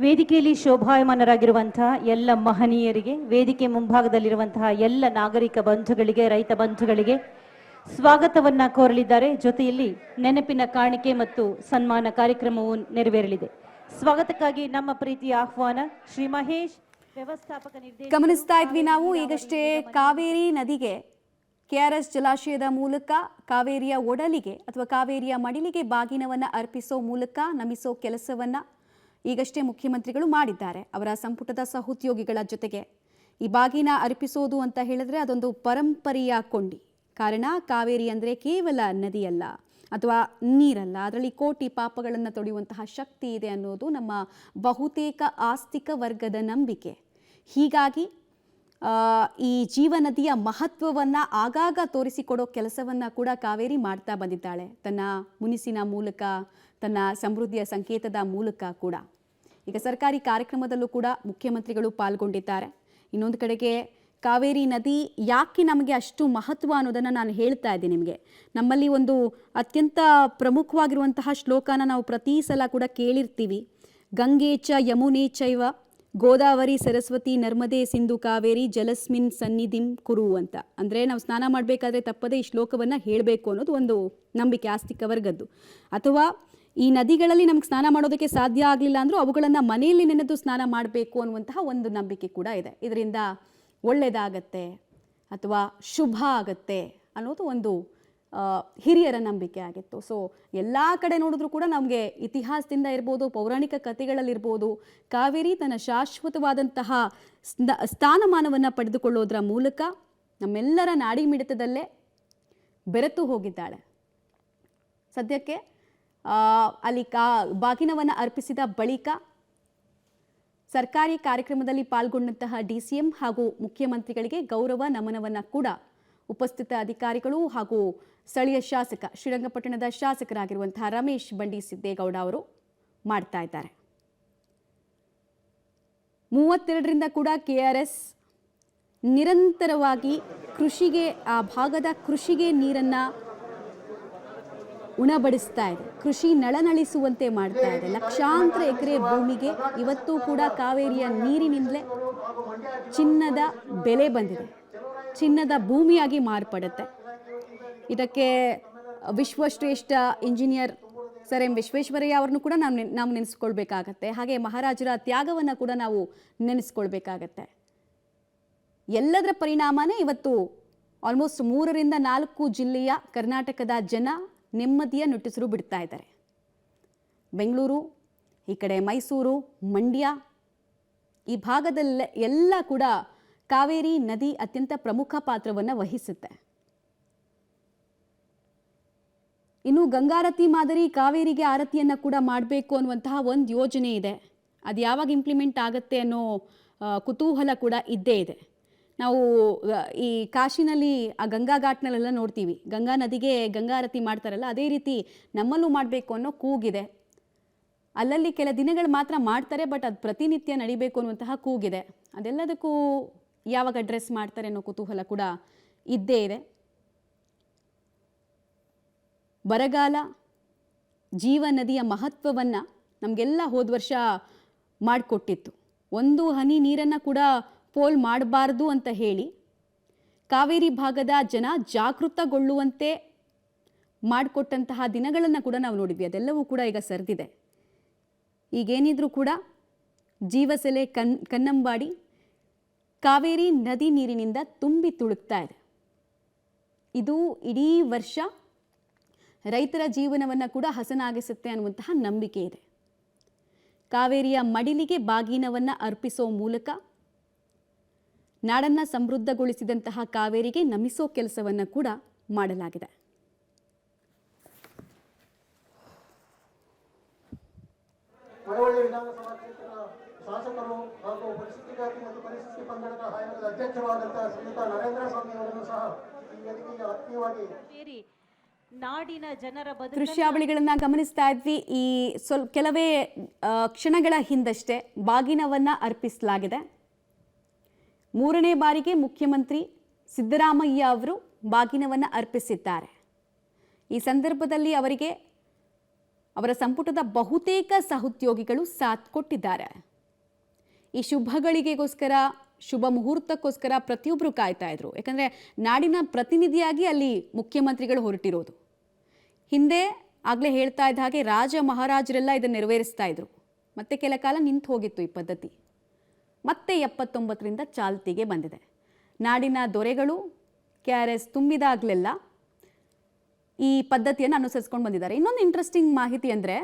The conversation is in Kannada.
ವೇದಿಕೆಯಲ್ಲಿ ಶೋಭಾಯಮಾನರಾಗಿರುವಂತಹ ಎಲ್ಲ ಮಹನೀಯರಿಗೆ, ವೇದಿಕೆ ಮುಂಭಾಗದಲ್ಲಿರುವಂತಹ ಎಲ್ಲ ನಾಗರಿಕ ಬಂಧುಗಳಿಗೆ, ರೈತ ಬಂಧುಗಳಿಗೆ ಸ್ವಾಗತವನ್ನ ಕೋರಲಿದ್ದಾರೆ. ಜೊತೆಯಲ್ಲಿ ನೆನಪಿನ ಕಾಣಿಕೆ ಮತ್ತು ಸನ್ಮಾನ ಕಾರ್ಯಕ್ರಮವು ನೆರವೇರಲಿದೆ. ಸ್ವಾಗತಕ್ಕಾಗಿ ನಮ್ಮ ಪ್ರೀತಿಯ ಆಹ್ವಾನ ಶ್ರೀ ಮಹೇಶ್, ವ್ಯವಸ್ಥಾಪಕ ನಿರ್ದೇಶಕ. ಗಮನಿಸ್ತಾ ಇದ್ವಿ ನಾವು ಈಗಷ್ಟೇ ಕಾವೇರಿ ನದಿಗೆ ಕೆಆರ್ಎಸ್ ಜಲಾಶಯದ ಮೂಲಕ ಕಾವೇರಿಯ ಒಡಲಿಗೆ ಅಥವಾ ಕಾವೇರಿಯ ಮಡಿಲಿಗೆ ಬಾಗಿನವನ್ನ ಅರ್ಪಿಸೋ ಮೂಲಕ ನಮಿಸೋ ಕೆಲಸವನ್ನ ಈಗಷ್ಟೇ ಮುಖ್ಯಮಂತ್ರಿಗಳು ಮಾಡಿದ್ದಾರೆ. ಅವರ ಸಂಪುಟದ ಸಹೋದ್ಯೋಗಿಗಳ ಜೊತೆಗೆ ಈ ಬಾಗಿನ ಅರ್ಪಿಸೋದು ಅಂತ ಹೇಳಿದ್ರೆ ಅದೊಂದು ಪರಂಪರೆಯ ಕೊಂಡಿ. ಕಾರಣ ಕಾವೇರಿ ಅಂದರೆ ಕೇವಲ ನದಿಯಲ್ಲ ಅಥವಾ ನೀರಲ್ಲ, ಅದರಲ್ಲಿ ಕೋಟಿ ಪಾಪಗಳನ್ನು ತೊಳೆಯುವಂತಹ ಶಕ್ತಿ ಇದೆ ಅನ್ನೋದು ನಮ್ಮ ಬಹುತೇಕ ಆಸ್ತಿಕ ವರ್ಗದ ನಂಬಿಕೆ. ಹೀಗಾಗಿ ಈ ಜೀವನದಿಯ ಮಹತ್ವವನ್ನು ಆಗಾಗ ತೋರಿಸಿಕೊಡೋ ಕೆಲಸವನ್ನು ಕೂಡ ಕಾವೇರಿ ಮಾಡ್ತಾ ಬಂದಿದ್ದಾಳೆ, ತನ್ನ ಮುನಿಸಿನ ಮೂಲಕ, ತನ್ನ ಸಮೃದ್ಧಿಯ ಸಂಕೇತದ ಮೂಲಕ ಕೂಡ. ಈಗ ಸರ್ಕಾರಿ ಕಾರ್ಯಕ್ರಮದಲ್ಲೂ ಕೂಡ ಮುಖ್ಯಮಂತ್ರಿಗಳು ಪಾಲ್ಗೊಂಡಿದ್ದಾರೆ. ಇನ್ನೊಂದು ಕಡೆಗೆ ಕಾವೇರಿ ನದಿ ಯಾಕೆ ನಮಗೆ ಅಷ್ಟು ಮಹತ್ವ ಅನ್ನೋದನ್ನು ನಾನು ಹೇಳ್ತಾ ಇದ್ದೀನಿ ನಿಮಗೆ. ನಮ್ಮಲ್ಲಿ ಒಂದು ಅತ್ಯಂತ ಪ್ರಮುಖವಾಗಿರುವಂತಹ ಶ್ಲೋಕನ ನಾವು ಪ್ರತಿ ಸಲ ಕೂಡ ಕೇಳಿರ್ತೀವಿ. ಗಂಗೆ ಚ ಯಮುನೆ ಚೈವ ಗೋದಾವರಿ ಸರಸ್ವತಿ ನರ್ಮದೆ ಸಿಂಧು ಕಾವೇರಿ ಜಲಸ್ಮಿನ್ ಸನ್ನಿಧಿಂ ಕುರು ಅಂತ. ಅಂದರೆ ನಾವು ಸ್ನಾನ ಮಾಡಬೇಕಾದ್ರೆ ತಪ್ಪದೇ ಈ ಶ್ಲೋಕವನ್ನು ಹೇಳಬೇಕು ಅನ್ನೋದು ಒಂದು ನಂಬಿಕೆ ಆಸ್ತಿಕ ವರ್ಗದ್ದು. ಅಥವಾ ಈ ನದಿಗಳಲ್ಲಿ ನಮ್ಗೆ ಸ್ನಾನ ಮಾಡೋದಕ್ಕೆ ಸಾಧ್ಯ ಆಗಲಿಲ್ಲ ಅಂದರೂ ಅವುಗಳನ್ನು ಮನೆಯಲ್ಲಿ ನೆನೆದು ಸ್ನಾನ ಮಾಡಬೇಕು ಅನ್ನುವಂತಹ ಒಂದು ನಂಬಿಕೆ ಕೂಡ ಇದೆ. ಇದರಿಂದ ಒಳ್ಳೆಯದಾಗತ್ತೆ ಅಥವಾ ಶುಭ ಆಗತ್ತೆ ಅನ್ನೋದು ಒಂದು ಹಿರಿಯರ ನಂಬಿಕೆ ಆಗಿತ್ತು. ಸೊ ಎಲ್ಲ ಕಡೆ ನೋಡಿದ್ರೂ ಕೂಡ ನಮಗೆ ಇತಿಹಾಸದಿಂದ ಇರ್ಬೋದು, ಪೌರಾಣಿಕ ಕಥೆಗಳಲ್ಲಿರ್ಬೋದು, ಕಾವೇರಿ ತನ್ನ ಶಾಶ್ವತವಾದಂತಹ ಸ್ಥಾನಮಾನವನ್ನು ಪಡೆದುಕೊಳ್ಳೋದ್ರ ಮೂಲಕ ನಮ್ಮೆಲ್ಲರ ನಾಡಿ ಮಿಡಿತದಲ್ಲೇ ಬೆರೆತು ಹೋಗಿದ್ದಾಳೆ. ಸದ್ಯಕ್ಕೆ ಅಲ್ಲಿ ಬಾಗಿನವನ್ನು ಅರ್ಪಿಸಿದ ಬಳಿಕ ಸರ್ಕಾರಿ ಕಾರ್ಯಕ್ರಮದಲ್ಲಿ ಪಾಲ್ಗೊಂಡಂತಹ DCM ಹಾಗೂ ಮುಖ್ಯಮಂತ್ರಿಗಳಿಗೆ ಗೌರವ ನಮನವನ್ನು ಕೂಡ ಉಪಸ್ಥಿತ ಅಧಿಕಾರಿಗಳು ಹಾಗೂ ಸ್ಥಳೀಯ ಶಾಸಕ ಶ್ರೀರಂಗಪಟ್ಟಣದ ಶಾಸಕರಾಗಿರುವಂತಹ ರಮೇಶ್ ಬಂಡಿ ಸಿದ್ದೇಗೌಡ ಅವರು ಮಾಡ್ತಾ ಇದ್ದಾರೆ. 32ರಿಂದ ಕೂಡ KRS ನಿರಂತರವಾಗಿ ಕೃಷಿಗೆ, ಆ ಭಾಗದ ಕೃಷಿಗೆ ನೀರನ್ನು ಉಣಬಡಿಸ್ತಾ ಇದೆ, ಕೃಷಿ ನಳನಳಿಸುವಂತೆ ಮಾಡ್ತಾ ಇದೆ. ಲಕ್ಷಾಂತರ ಎಕರೆ ಭೂಮಿಗೆ ಇವತ್ತು ಕೂಡ ಕಾವೇರಿಯ ನೀರಿನಿಂದಲೇ ಚಿನ್ನದ ಬೆಲೆ ಬಂದಿದೆ, ಚಿನ್ನದ ಭೂಮಿಯಾಗಿ ಮಾರ್ಪಡುತ್ತೆ. ಇದಕ್ಕೆ ವಿಶ್ವಶ್ರೇಷ್ಠ ಇಂಜಿನಿಯರ್ ಸರ್ ಎಂ ವಿಶ್ವೇಶ್ವರಯ್ಯ ಅವ್ರನ್ನು ಕೂಡ ನಾವು ನೆನೆಸ್ಕೊಳ್ಬೇಕಾಗತ್ತೆ. ಹಾಗೆ ಮಹಾರಾಜರ ತ್ಯಾಗವನ್ನು ಕೂಡ ನಾವು ನೆನೆಸ್ಕೊಳ್ಬೇಕಾಗತ್ತೆ. ಎಲ್ಲದರ ಪರಿಣಾಮನೇ ಇವತ್ತು ಆಲ್ಮೋಸ್ಟ್ 3ರಿಂದ 4 ಜಿಲ್ಲೆಯ ಕರ್ನಾಟಕದ ಜನ ನೆಮ್ಮದಿಯ ನುಟ್ಟಿಸಿರು ಬಿಡ್ತಾ ಇದ್ದಾರೆ. ಬೆಂಗಳೂರು, ಈ ಕಡೆ ಮೈಸೂರು, ಮಂಡ್ಯ, ಈ ಭಾಗದಲ್ಲ ಎಲ್ಲ ಕೂಡ ಕಾವೇರಿ ನದಿ ಅತ್ಯಂತ ಪ್ರಮುಖ ಪಾತ್ರವನ್ನು ವಹಿಸುತ್ತೆ. ಇನ್ನು ಗಂಗಾರತಿ ಮಾದರಿ ಕಾವೇರಿಗೆ ಆರತಿಯನ್ನು ಕೂಡ ಮಾಡಬೇಕು ಅನ್ನುವಂತಹ ಒಂದು ಯೋಜನೆ ಇದೆ. ಅದು ಯಾವಾಗ ಇಂಪ್ಲಿಮೆಂಟ್ ಆಗುತ್ತೆ ಅನ್ನೋ ಕುತೂಹಲ ಕೂಡ ಇದ್ದೇ ಇದೆ. ನಾವು ಈ ಕಾಶಿನಲ್ಲಿ ಆ ಗಂಗಾ ಘಾಟ್ನಲ್ಲೆಲ್ಲ ನೋಡ್ತೀವಿ, ಗಂಗಾ ನದಿಗೆ ಗಂಗಾರತಿ ಮಾಡ್ತಾರಲ್ಲ, ಅದೇ ರೀತಿ ನಮ್ಮಲ್ಲೂ ಮಾಡಬೇಕು ಅನ್ನೋ ಕೂಗಿದೆ. ಅಲ್ಲಲ್ಲಿ ಕೆಲ ದಿನಗಳು ಮಾತ್ರ ಮಾಡ್ತಾರೆ, ಬಟ್ ಅದು ಪ್ರತಿನಿತ್ಯ ನಡಿಬೇಕು ಅನ್ನುವಂತಹ ಕೂಗಿದೆ. ಅದೆಲ್ಲದಕ್ಕೂ ಯಾವಾಗ ಅಡ್ರೆಸ್ ಮಾಡ್ತಾರೆ ಅನ್ನೋ ಕುತೂಹಲ ಕೂಡ ಇದ್ದೇ ಇದೆ. ಬರಗಾಲ ಜೀವ ನದಿಯ ಮಹತ್ವವನ್ನು ನಮಗೆಲ್ಲ ಹೋದ ವರ್ಷ ಮಾಡಿಕೊಟ್ಟಿತ್ತು. ಒಂದು ಹನಿ ನೀರನ್ನು ಕೂಡ ಪೋಲ್ ಮಾಡಬಾರ್ದು ಅಂತ ಹೇಳಿ ಕಾವೇರಿ ಭಾಗದ ಜನ ಜಾಗೃತಗೊಳ್ಳುವಂತೆ ಮಾಡಿಕೊಟ್ಟಂತಹ ದಿನಗಳನ್ನು ಕೂಡ ನಾವು ನೋಡಿದ್ವಿ. ಅದೆಲ್ಲವೂ ಕೂಡ ಈಗ ಸರಿದಿದೆ. ಈಗೇನಿದ್ರೂ ಕೂಡ ಜೀವಸೆಲೆ ಕನ್ನಂಬಾಡಿ ಕಾವೇರಿ ನದಿ ನೀರಿನಿಂದ ತುಂಬಿ ತುಳುಕ್ತಾ ಇದೆ. ಇದು ಇಡೀ ವರ್ಷ ರೈತರ ಜೀವನವನ್ನು ಕೂಡ ಹಸನಾಗಿಸುತ್ತೆ ಅನ್ನುವಂತಹ ನಂಬಿಕೆ ಇದೆ. ಕಾವೇರಿಯ ಮಡಿಲಿಗೆ ಬಾಗಿನವನ್ನು ಅರ್ಪಿಸೋ ಮೂಲಕ ನಾಡನ್ನು ಸಮೃದ್ಧಗೊಳಿಸಿದಂತಹ ಕಾವೇರಿಗೆ ನಮಿಸೋ ಕೆಲಸವನ್ನು ಕೂಡ ಮಾಡಲಾಗಿದೆ. ಮಳವಳ್ಳಿ ವಿಧಾನಸಭಾ ಕ್ಷೇತ್ರದ ಶಾಸಕರು ಹಾಗೂ ಪರಿಶಿಷ್ಟ ಜಾತಿ ಮತ್ತು ಪರಿಶಿಷ್ಟ ಪಂಗಡದ ಆಯೋಗದ ಅಧ್ಯಕ್ಷರಾದಂತಹ ಶ್ರೀಯುತ ನರೇಂದ್ರ ಸ್ವಾಮಿ ಅವರನ್ನು ಸಹ ಈ ವೇದಿಕೆಗೆ ಆತ್ಮೀಯವಾಗಿ ನಾಡಿನ ಜನರ ದೃಶ್ಯಾವಳಿಗಳನ್ನ ಗಮನಿಸ್ತಾ ಇದ್ವಿ. ಈ ಕೆಲವೇ ಕ್ಷಣಗಳ ಹಿಂದಷ್ಟೇ ಬಾಗಿನವನ್ನ ಅರ್ಪಿಸಲಾಗಿದೆ. 3ನೇ ಬಾರಿಗೆ ಮುಖ್ಯಮಂತ್ರಿ ಸಿದ್ದರಾಮಯ್ಯ ಅವರು ಬಾಗಿನವನ್ನು ಅರ್ಪಿಸಿದ್ದಾರೆ. ಈ ಸಂದರ್ಭದಲ್ಲಿ ಅವರಿಗೆ ಅವರ ಸಂಪುಟದ ಬಹುತೇಕ ಸಹೋದ್ಯೋಗಿಗಳು ಸಾಥ್ ಕೊಟ್ಟಿದ್ದಾರೆ. ಈ ಶುಭಗಳಿಗೆಗೋಸ್ಕರ, ಶುಭ ಮುಹೂರ್ತಕ್ಕೋಸ್ಕರ ಪ್ರತಿಯೊಬ್ಬರು ಕಾಯ್ತಾ ಇದ್ರು. ಯಾಕಂದರೆ ನಾಡಿನ ಪ್ರತಿನಿಧಿಯಾಗಿ ಅಲ್ಲಿ ಮುಖ್ಯಮಂತ್ರಿಗಳು ಹೊರಟಿರೋದು. ಹಿಂದೆ ಆಗಲೇ ಹೇಳ್ತಾ ಇದ್ದ ಹಾಗೆ ರಾಜ ಮಹಾರಾಜರೆಲ್ಲ ಇದನ್ನು ನೆರವೇರಿಸ್ತಾ ಇದ್ರು. ಮತ್ತೆ ಕೆಲ ಕಾಲ ನಿಂತು ಹೋಗಿತ್ತು ಈ ಪದ್ಧತಿ. ಮತ್ತೆ 79ರಿಂದ ಚಾಲ್ತಿಗೆ ಬಂದಿದೆ. ನಾಡಿನ ದೊರೆಗಳು KRS ತುಂಬಿದಾಗಲೆಲ್ಲ ಈ ಪದ್ಧತಿಯನ್ನು ಅನುಸರಿಸ್ಕೊಂಡು ಬಂದಿದ್ದಾರೆ. ಇನ್ನೊಂದು ಇಂಟ್ರೆಸ್ಟಿಂಗ್ ಮಾಹಿತಿ ಅಂದರೆ